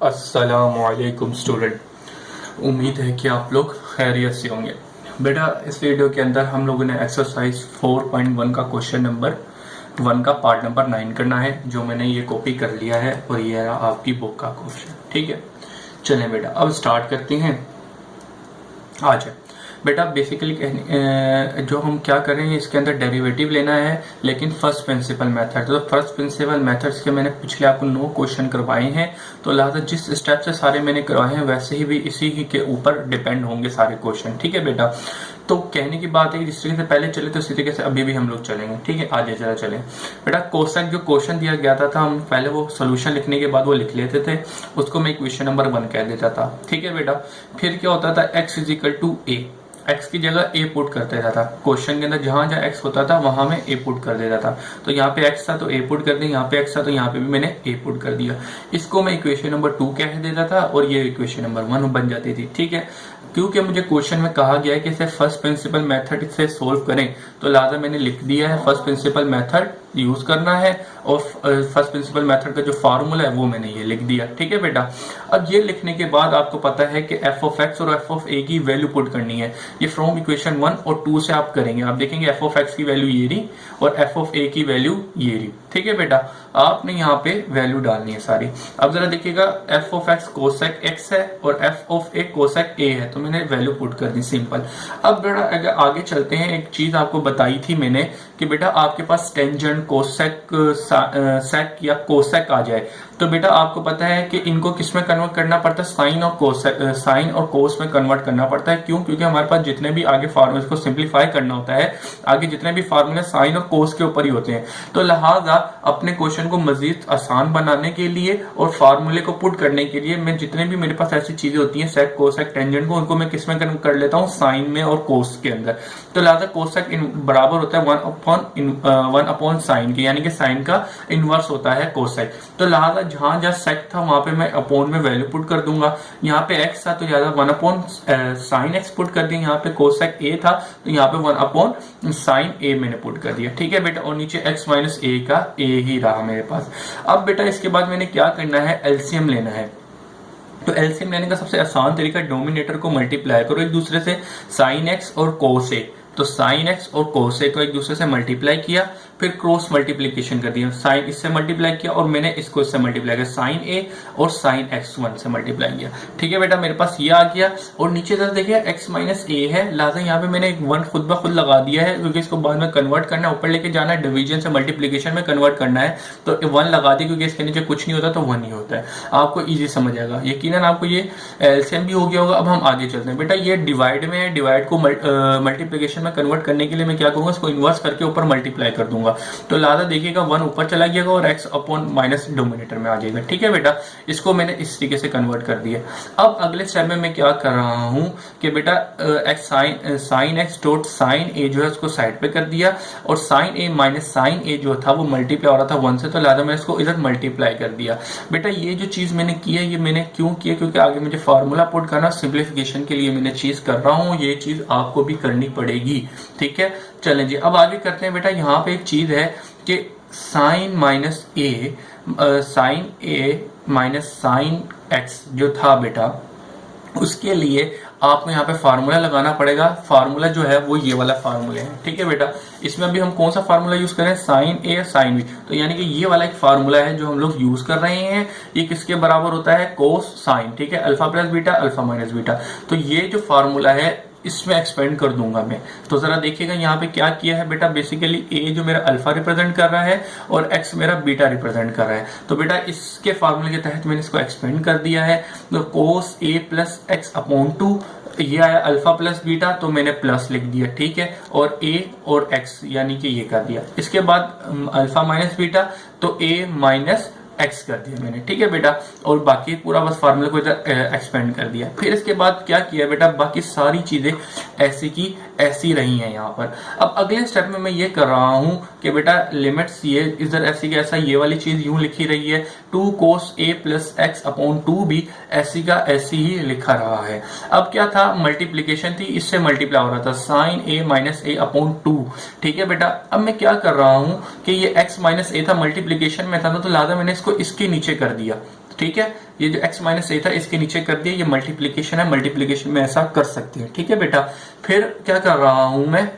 अस्सलामुअलैकुम स्टूडेंट। उम्मीद है कि आप लोग खैरियत से होंगे। बेटा, इस वीडियो के अंदर हम लोगों ने एक्सरसाइज 4.1 का क्वेश्चन नंबर 1 का पार्ट नंबर 9 करना है, जो मैंने ये कॉपी कर लिया है और ये रहा आपकी बुक का क्वेश्चन। ठीक है, चलें बेटा अब स्टार्ट करते हैं। आज बेटा बेसिकली जो हम क्या कर रहे हैं, इसके अंदर डेरिवेटिव लेना है, लेकिन फर्स्ट प्रिंसिपल मेथड। तो फर्स्ट प्रिंसिपल मेथड्स के मैंने पिछले आपको 9 क्वेश्चन करवाए हैं, तो लिहाजा जिस स्टेप से सारे मैंने करवाए हैं वैसे ही भी इसी के ऊपर डिपेंड होंगे सारे क्वेश्चन। ठीक है बेटा, तो कहने की बात है कि जिस तरीके से पहले चले तो इसी तरीके से अभी भी हम लोग चलेंगे। ठीक है, आगे जरा चलें बेटा। कोसेक जो क्वेश्चन दिया गया था हम पहले वो सोल्यूशन लिखने के बाद वो लिख लेते थे, उसको मैं इक्वेशन नंबर 1 कह देता था। ठीक है बेटा, फिर क्या होता था, x is equal to a, x की जगह a पुट कर देता था। क्वेश्चन के अंदर जहां जहां x होता था वहां मैं a पुट कर देता था। तो यहाँ पे x था तो a पुट कर दिया, यहाँ पे x था तो यहाँ पे भी मैंने a पुट कर दिया। इसको मैं इक्वेशन नंबर 2 कह देता था और ये इक्वेशन नंबर 1 बन जाती थी। ठीक है, क्योंकि मुझे क्वेश्चन में कहा गया है कि इसे फर्स्ट प्रिंसिपल मेथड से सोल्व करें, तो लिहाजा मैंने लिख दिया है फर्स्ट प्रिंसिपल मेथड यूज करना है और फर्स्ट प्रिंसिपल मेथड का जो फार्मूला है वो मैंने ये लिख दिया। ठीक है बेटा, अब ये लिखने के बाद आपको पता है कि f ऑफ x और f ऑफ a की वैल्यू पुट करनी है। ये फ्रॉम इक्वेशन 1 और 2 से आप करेंगे। आप देखेंगे f ऑफ x की वैल्यू ये रही और f ऑफ a की वैल्यू ये रही। ठीक है बेटा, आपने यहाँ पे वैल्यू डालनी है सारी। अब जरा देखिएगा, f of x cosec x है और f of a cosec a है, तो मैंने वैल्यू पुट कर दी, सिंपल। अब बेटा अगर आगे चलते हैं, एक चीज आपको बताई थी मैंने कि बेटा आपके पास टेंजेंट कोसेक सेक या कोसेक आ जाए तो बेटा आपको पता है कि इनको किस में कन्वर्ट करना पड़ता है, साइन और कोसेक, साइन और कोस में कन्वर्ट करना पड़ता है। क्यों? क्योंकि हमारे पास जितने भी आगे फार्मूले को सिंप्लीफाई करना होता है, आगे जितने भी फार्मूले साइन और कोस के ऊपर ही होते हैं। तो लिहाजा अपने क्वेश्चन को मजीद आसान बनाने के लिए और फार्मूले को पुट करने के लिए मैं जितने भी मेरे पास ऐसी चीजें होती हैं सेक कोसेक टेंजेंट को, उनको मैं किस में कन्वर्ट कर लेता हूँ, साइन में और कोस के अंदर। तो लिहाजा कोसेक बराबर होता है 1 अपॉन साइन के, यानी कि साइन का इनवर्स होता है कोसेक। तो लिहाजा जहां जहां सेक था वहां पे मैं अपॉन में वैल्यू पुट कर दूंगा। यहाँ पे x था तो ज्यादा 1 अपॉन साइन x पुट कर दिया। यहाँ पे कोसेक a था तो यहाँ पे 1 अपॉन साइन a मैंने पुट कर दिया। ठीक है बेटा, और नीचे x माइनस a का a ही रहा मेरे पास। अब बेटा इसके बाद मैंने क्या करना है, एलसीएम लेना है। तो एलसीएम लेने का सबसे आसान तरीका, डोमिनेटर को मल्टीप्लाई करो एक दूसरे से, साइन एक्स और कोस ए। तो साइन एक्स और कोस ए को एक दूसरे से मल्टीप्लाई किया, फिर क्रॉस मल्टीप्लीकेशन कर दिया, साइन इससे मल्टीप्लाई किया और मैंने इसको इससे मल्टीप्लाई किया, साइन ए और साइन एक्स 1 से मल्टीप्लाई किया। ठीक है बेटा, मेरे पास ये आ गया और नीचे तरफ देखिए x माइनस ए है, लिहाजा यहाँ पे मैंने एक 1 खुद ब खुद लगा दिया है, क्योंकि इसको बाद में कन्वर्ट करना है, ऊपर लेके जाना है, डिवीजन से मल्टीप्लीकेशन में कन्वर्ट करना है। तो 1 लगा दी, क्योंकि इसके नीचे कुछ नहीं होता तो 1 ही होता है। आपको ईजी समझ आएगा, यकीनन आपको ये एलसीएम भी हो गया होगा। अब हम आगे चलते हैं बेटा, ये डिवाइड में है, डिवाइड को मल्टीप्लीकेशन में कन्वर्ट करने के लिए मैं क्या करूंगा, इसको इन्वर्स करके ऊपर मल्टीप्लाई कर दूंगा। तो लिहाजा देखिएगा 1 ऊपर चला गया और x अपॉन माइनस डोमिनेटर में आ जाएगा। ठीक है बेटा, इसको मैंने इस तरीके से कन्वर्ट कर दिया। अब अगले स्टेप में मैं क्या कर रहा हूं कि बेटा x sine x dot sine a जो है उसको साइड पे कर दिया और sine a minus sine a जो था वो मल्टीप्लाई हो रहा था 1 से, तो लिहाजा मैंने इसको इधर मल्टीप्लाई कर दिया। बेटा ये जो चीज मैंने की है, ये मैंने क्यों किया, क्योंकि आगे मुझे फार्मूला पुट करना, सिंप्लीफिकेशन के लिए मैंने चीज कर रहा हूँ, ये चीज आपको भी करनी पड़ेगी। ठीक है, चलें जी अब आगे करते हैं। बेटा यहाँ पे एक चीज है कि साइन माइनस ए, साइन ए माइनस साइन एक्स जो था बेटा, उसके लिए आपको यहाँ पे फार्मूला लगाना पड़ेगा। फार्मूला जो है वो ये वाला फार्मूला है। ठीक है बेटा, इसमें अभी हम कौन सा फार्मूला यूज करें, साइन ए साइन बी, तो यानी कि ये वाला एक फार्मूला है जो हम लोग यूज कर रहे हैं। ये किसके बराबर होता है, कोस साइन। ठीक है, alpha plus beta, alpha minus beta. तो ये जो फार्मूला है इसमें एक्सपेंड कर दूंगा मैं। तो जरा देखिएगा यहाँ पे क्या किया है बेटा, बेसिकली a जो मेरा अल्फा रिप्रेजेंट कर रहा है और x मेरा बीटा रिप्रेजेंट कर रहा है। तो बेटा इसके फार्मूले के तहत मैंने इसको एक्सपेंड कर दिया है। तो कोस a प्लस एक्स अपॉन 2, ये आया अल्फा प्लस बीटा, तो मैंने प्लस लिख दिया। ठीक है, और a और x यानी कि ये कर दिया। इसके बाद अल्फा माइनस बीटा, तो a माइनस एक्स कर दिया मैंने। ठीक है बेटा, और बाकी पूरा बस फार्मूले को इधर एक्सपेंड कर दिया। फिर इसके बाद क्या किया बेटा, बाकी सारी चीजें ऐसी की ऐसी रही हैं यहाँ पर। अब अगले स्टेप में मैं ये कर रहा हूं कि बेटा लिमिट्स ये इधर ऐसी का ऐसा, ये वाली चीज यूं लिखी रही है, 2 कोस a प्लस एक्स अपॉन 2 भी ऐसी का ऐसी ही लिखा रहा है। अब क्या था, मल्टीप्लीकेशन थी, इससे मल्टीप्लाई हो रहा था, sine a minus a upon 2। ठीक है बेटा, अब मैं क्या कर रहा हूं कि ये x माइनस a था, मल्टीप्लीकेशन में था ना, तो लिहाजा मैंने इसको इसके नीचे कर दिया। ठीक है, ये जो x माइनस ए था इसके नीचे कर दिया, ये मल्टीप्लीकेशन है, मल्टीप्लीकेशन में ऐसा कर सकते हैं। ठीक है बेटा, फिर क्या कर रहा हूं मैं,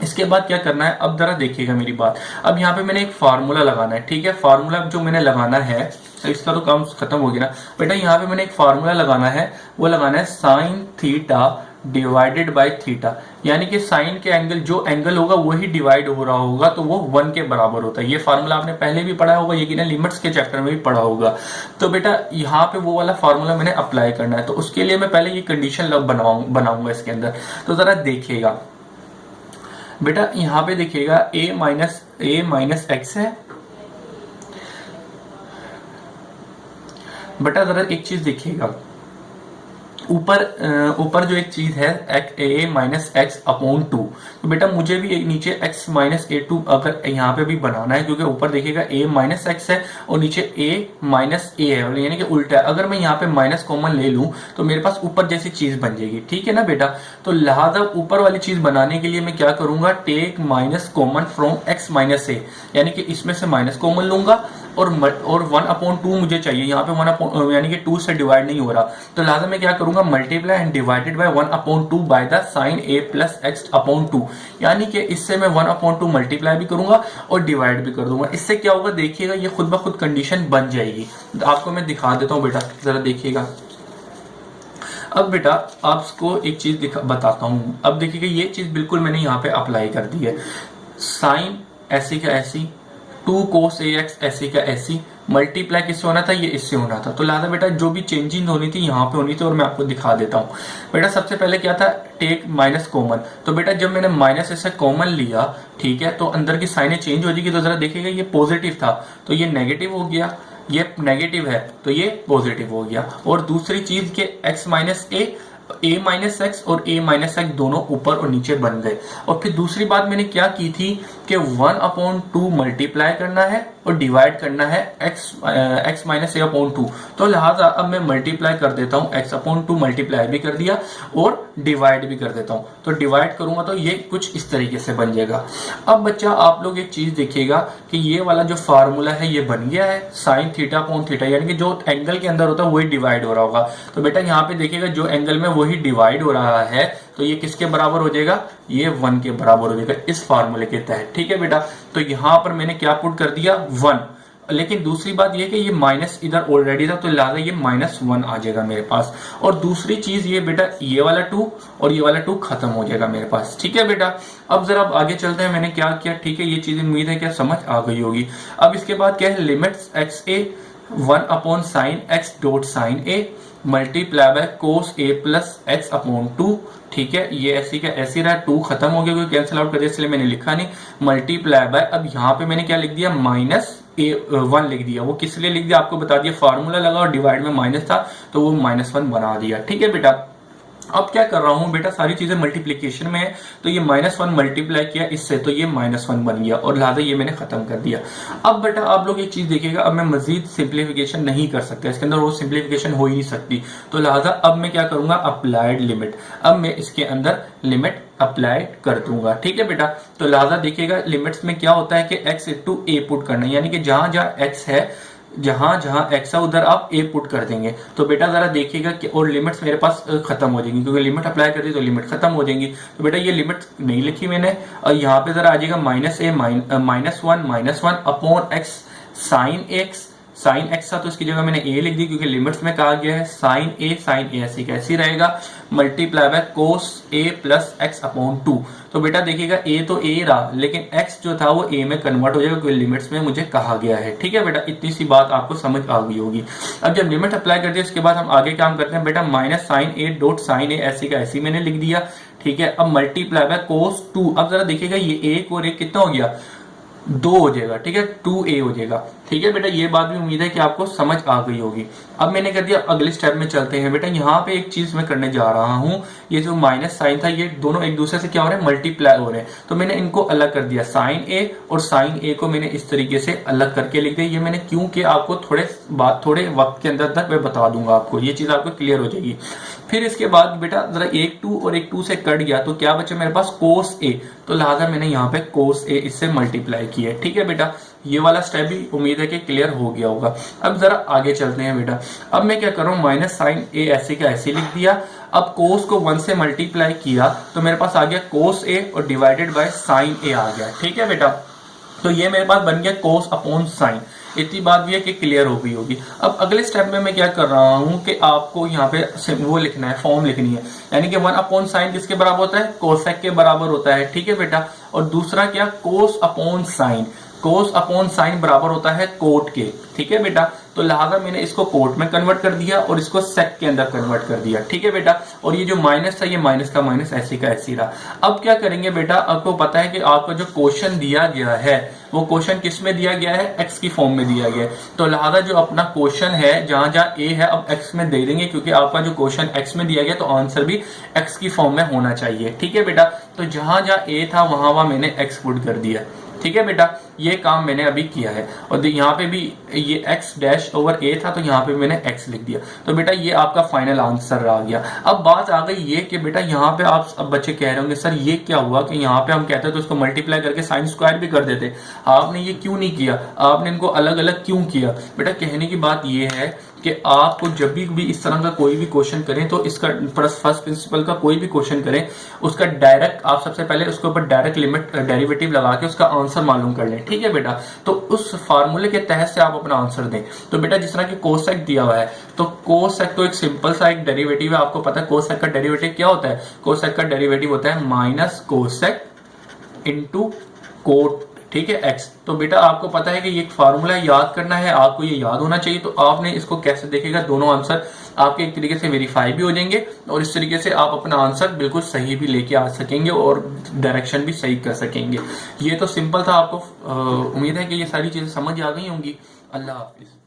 इसके बाद क्या करना है, अब जरा देखिएगा मेरी बात। अब यहाँ पे मैंने एक फार्मूला लगाना है। ठीक है, फार्मूला जो मैंने लगाना है, इसका तो काम खत्म हो गया ना बेटा। यहाँ पे मैंने एक फार्मूला लगाना है, वो लगाना है sine theta divided by theta, यानी कि साइन के एंगल, जो एंगल होगा वही डिवाइड हो रहा होगा तो वो 1 के बराबर होता है। ये फार्मूला आपने पहले भी पढ़ा होगा, यकीनन लिमिट्स के चैप्टर में भी पढ़ा होगा। तो बेटा यहाँ पे वो वाला फार्मूला मैंने अप्लाई करना है, तो उसके लिए मैं पहले ये कंडीशन बनाऊंगा इसके अंदर। तो जरा देखिएगा बेटा, यहाँ पे देखिएगा a माइनस एक्स है। बेटा जरा एक चीज देखिएगा, ऊपर जो एक चीज है a माइनस एक्स अपॉन 2, तो बेटा मुझे भी एक नीचे x माइनस ए टू अगर यहाँ पे भी बनाना है, क्योंकि ऊपर देखिएगा a माइनस एक्स है और नीचे a माइनस ए है, यानी कि उल्टा है। अगर मैं यहाँ पे माइनस कॉमन ले लूं तो मेरे पास ऊपर जैसी चीज बन जाएगी। ठीक है ना बेटा, तो लिहाजा ऊपर वाली चीज बनाने के लिए मैं क्या करूंगा, take minus common from x minus a, यानी कि इसमें से माइनस कॉमन लूंगा और 1/2 मुझे चाहिए। यहाँ पे 1 यानी कि 2 से डिवाइड नहीं हो रहा, तो लिहाजा मैं क्या करूंगा, multiply and divided by 1/2 by the sine a plus x upon 2, यानी कि इससे मैं 1/2 मल्टीप्लाई भी करूंगा और डिवाइड भी कर दूंगा। इससे क्या होगा देखिएगा, ये खुद ब खुद कंडीशन बन जाएगी। तो आपको मैं दिखा देता हूं बेटा, जरा देखिएगा। अब बेटा आपको एक चीज बताता हूं। अब देखिएगा ये चीज बिल्कुल मैंने यहाँ पे अप्लाई कर दी है, साइन ऐसी का ऐसी, 2 cos ax ऐसी का ऐसी, मल्टीप्लाई किससे होना था, ये इससे होना था। तो लिहाजा बेटा जो भी चेंजिंग होनी थी यहाँ पे होनी थी, और मैं आपको दिखा देता हूँ। बेटा सबसे पहले क्या था, टेक माइनस कॉमन, तो बेटा जब मैंने माइनस ऐसे कॉमन लिया, ठीक है, तो अंदर की साइनें चेंज हो जाएगी। तो जरा देखिएगा ये पॉजिटिव था तो ये नेगेटिव हो गया, ये नेगेटिव है तो ये पॉजिटिव हो गया। और दूसरी चीज के x माइनस ए माइनस एक्स और a माइनस एक्स दोनों ऊपर और नीचे बन गए। और फिर दूसरी बात मैंने क्या की थी कि 1/2 मल्टीप्लाई करना है और डिवाइड करना है x माइनस ए अपॉन 2। तो लिहाजा अब मैं मल्टीप्लाई कर देता हूँ, x/2 मल्टीप्लाई भी कर दिया और डिवाइड भी कर देता हूँ। तो डिवाइड करूंगा तो ये कुछ इस तरीके से बन जाएगा। अब बच्चा आप लोग एक चीज देखिएगा कि ये वाला जो फार्मूला है ये बन गया है, साइन थीटा अपॉन थीटा, यानी कि जो एंगल के अंदर होता है वही डिवाइड हो रहा होगा। तो बेटा यहाँ पे देखिएगा जो एंगल में वही डिवाइड हो रहा है, तो ये किसके बराबर हो जाएगा, ये 1 के बराबर हो जाएगा इस फार्मूले के तहत। ठीक है बेटा, तो यहां पर मैंने क्या पुट कर दिया, 1। लेकिन दूसरी बात ये कि ये माइनस इधर ऑलरेडी था, तो लिहाजा ये -1 आ जाएगा मेरे पास। और दूसरी चीज ये बेटा, ये वाला 2 और ये वाला 2 खत्म हो जाएगा मेरे पास। ठीक है बेटा, अब जरा आगे चलते हैं, मैंने क्या किया। ठीक है, ये चीजें उम्मीद है क्या समझ आ गई होगी। अब इसके बाद क्या है, limits x a 1/sin x dot sine a multiply by cos a plus x upon 2। ठीक है, ये ऐसी का ऐसी रहा, 2 खत्म हो गया क्योंकि कैंसिल आउट कर दिया, इसलिए मैंने लिखा नहीं। मल्टीप्लाई बाय, अब यहाँ पे मैंने क्या लिख दिया, -1 लिख दिया। वो किस लिए लिख दिया आपको बता दिया, फार्मूला लगा और डिवाइड में माइनस था तो वो -1 बना दिया। ठीक है बेटा, अब क्या कर रहा हूं बेटा, सारी चीजें मल्टीप्लीकेशन में है, तो ये -1 मल्टीप्लाई किया इससे, तो ये -1 बन गया और लिहाजा ये मैंने खत्म कर दिया। अब बेटा आप लोग एक चीज देखिएगा, अब मैं मजीद सिंप्लीफिकेशन नहीं कर सकता, इसके अंदर वो सिंप्लीफिकेशन हो ही नहीं सकती। तो लिहाजा अब मैं क्या करूंगा, अप्लाइड लिमिट, अब मैं इसके अंदर लिमिट अप्लाई कर दूंगा। ठीक है बेटा, तो लिहाजा देखिएगा लिमिट्स में क्या होता है कि x * a पुट करना, यानी कि जहां जहां x है, जहां जहां x है उधर आप a पुट कर देंगे। तो बेटा जरा देखिएगा कि और लिमिट्स मेरे पास खत्म हो जाएंगी, क्योंकि लिमिट अप्लाई कर दी तो लिमिट खत्म हो जाएंगी। तो बेटा ये लिमिट नहीं लिखी मैंने, और यहाँ पे जरा आ जाएगा -1 अपॉन x साइन x था तो इसकी जगह मैंने a लिख दी, क्योंकि लिमिट्स में कहा गया है साइन a ऐसी कैसी रहेगा, multiply by cos a plus x upon 2। तो बेटा देखिएगा a तो a रहा, लेकिन x जो था वो a में कन्वर्ट हो जाएगा, क्योंकि लिमिट्स में मुझे कहा गया है। ठीक है बेटा, इतनी सी बात आपको समझ आ गई होगी। अब जब लिमिट अप्लाई कर दिया, इसके बाद हम आगे काम करते हैं बेटा, -sin a dot sine a ऐसी का ऐसी मैंने लिख दिया। ठीक है, अब मल्टीप्लाई बाय कोस 2, अब जरा देखिएगा ये 1 और 1 कितना हो गया, 2 हो जाएगा। ठीक है, 2a हो जाएगा। ठीक है बेटा, ये बात भी उम्मीद है कि आपको समझ आ गई होगी। अब मैंने कर दिया, अगले स्टेप में चलते हैं बेटा। यहाँ पे एक चीज मैं करने जा रहा हूँ, ये जो माइनस साइन था ये दोनों एक दूसरे से क्या हो रहे हैं, मल्टीप्लाई हो रहे हैं। तो मैंने इनको अलग कर दिया, साइन a और साइन a को मैंने इस तरीके से अलग करके लिख दिया। ये मैंने क्यों किया आपको थोड़े वक्त के अंदर तक मैं बता दूंगा आपको, ये चीज आपको क्लियर हो जाएगी। फिर इसके बाद बेटा जरा 1 2 और 1 2 से कट गया, तो क्या बचा मेरे पास, कोस a। तो लिहाजा मैंने यहाँ पे कोस a इससे मल्टीप्लाई किया। ठीक है बेटा, ये वाला स्टेप भी उम्मीद है कि क्लियर हो गया होगा। अब जरा आगे चलते हैं बेटा। अब मैं क्या कर रहा हूँ, माइनस साइन ए ऐसे का ऐसे लिख दिया। अब कोस को 1 से मल्टीप्लाई किया तो मेरे पास आ गया कोस ए और डिवाइडेड बाय साइन ए आ गया। ठीक है बेटा, तो ये मेरे पास बन गया कोस अपॉन साइन। इतनी बात भी है कि क्लियर हो गई होगी। अब अगले स्टेप में मैं क्या कर रहा हूं कि आपको यहाँ पे वो लिखना है, फॉर्म लिखनी है, यानी कि 1 अपॉन साइन किसके बराबर होता है, कोसेक के बराबर होता है। ठीक है बेटा, और दूसरा क्या, कोस अपॉन साइन। कोस अपॉन साइन बराबर होता है कोट के। ठीक है बेटा, तो लिहाजा मैंने इसको कोट में कन्वर्ट कर दिया और इसको सेक के अंदर कन्वर्ट कर दिया। ठीक है बेटा, और ये जो माइनस था ये माइनस का माइनस ऐसे का ऐसे रहा। अब क्या करेंगे बेटा, आपको पता है कि आपका जो क्वेश्चन दिया गया है वो क्वेश्चन किस में दिया गया है, एक्स की फॉर्म में दिया गया है। तो लिहाजा जो अपना क्वेश्चन है जहां जहां ए है अब एक्स में दे देंगे, क्योंकि आपका जो क्वेश्चन एक्स में दिया गया तो आंसर भी एक्स की फॉर्म में होना चाहिए। ठीक है बेटा, तो जहां जहां ए था वहां वहां मैंने एक्स पुट कर दिया। ठीक है बेटा, ये काम मैंने अभी किया है। और यहाँ पे भी ये x डैश ओवर a था तो यहाँ पे मैंने x लिख दिया। तो बेटा ये आपका फाइनल आंसर आ गया। अब बात आ गई ये कि बेटा यहाँ पे आप अब बच्चे कह रहे होंगे सर ये क्या हुआ कि यहाँ पे हम कहते तो इसको मल्टीप्लाई करके साइन स्क्वायर भी कर देते, आपने ये क्यों नहीं किया, आपने इनको अलग अलग क्यों किया। बेटा कहने की बात ये है कि आपको जब भी इस तरह का कोई भी क्वेश्चन करें तो इसका फर्स्ट प्रिंसिपल का कोई भी क्वेश्चन करें उसका डायरेक्ट आप सबसे पहले उसके ऊपर डायरेक्ट लिमिट डेरिवेटिव लगा के उसका आंसर मालूम कर लें। ठीक है बेटा, तो उस फार्मूले के तहत से आप अपना आंसर दें। तो बेटा जिस तरह की कोसेक दिया हुआ है तो कोसेक तो एक सिंपल सा एक डेरिवेटिव है, आपको पता है कोसेक का डेरिवेटिव क्या होता है, कोसेक का डेरिवेटिव होता है माइनस कोसेक इंटू कोट। ठीक है, एक्स। तो बेटा आपको पता है कि ये एक फार्मूला याद करना है, आपको ये याद होना चाहिए। तो आपने इसको कैसे देखेगा, दोनों आंसर आपके एक तरीके से वेरीफाई भी हो जाएंगे और इस तरीके से आप अपना आंसर बिल्कुल सही भी लेके आ सकेंगे और डायरेक्शन भी सही कर सकेंगे। ये तो सिंपल था। आपको उम्मीद है कि ये सारी चीजें समझ आ गई होंगी। अल्लाह हाफिज।